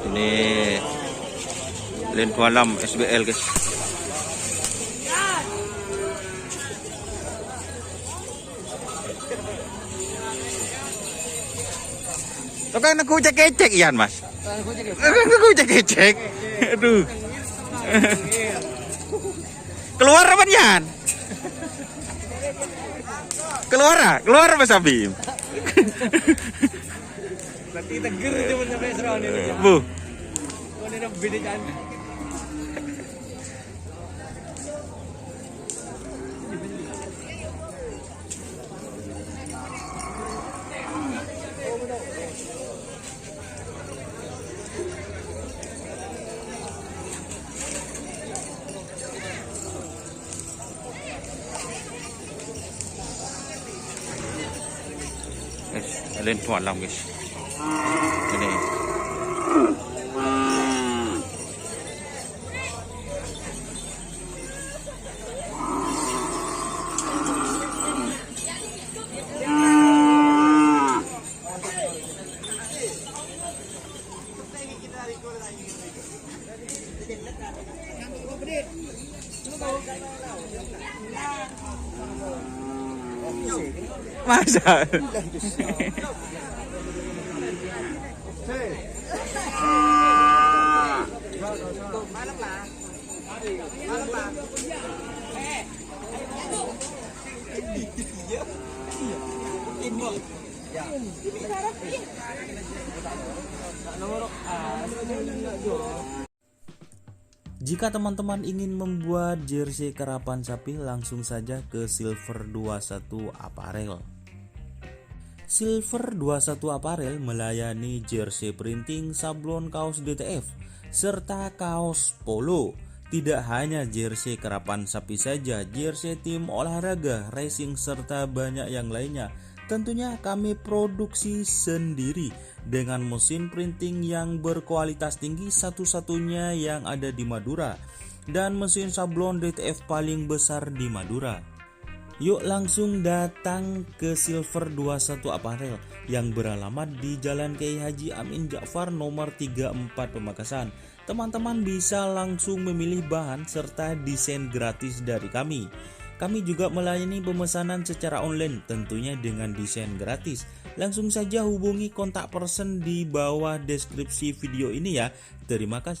Ini Len Alam SBL guys. Lo kan aku cek-cek Ian mas. Aku cek-cek. Aduh. Keluar apa Ian? Keluar Mas Abim. Berarti teger cuma sampai serang ini. Bu. Ini udah beda kan. Lên Thuận Long guys. Ini. Masa? Jika teman-teman ingin membuat jersey karapan sapi, langsung saja ke Silver 21 Apparel. Silver 21 Apparel melayani jersey printing, sablon, kaos DTF, serta kaos polo. Tidak hanya jersey karapan sapi saja, jersey tim olahraga, racing, serta banyak yang lainnya. Tentunya kami produksi sendiri dengan mesin printing yang berkualitas tinggi, satu-satunya yang ada di Madura, dan mesin sablon DTF paling besar di Madura. Yuk langsung datang ke Silver 21 Apparel yang beralamat di Jalan Kiai Haji Amin Ja'far nomor 34 Pamekasan. Teman-teman bisa langsung memilih bahan serta desain gratis dari kami. Kami juga melayani pemesanan secara online, tentunya dengan desain gratis. Langsung saja hubungi kontak person di bawah deskripsi video ini ya. Terima kasih.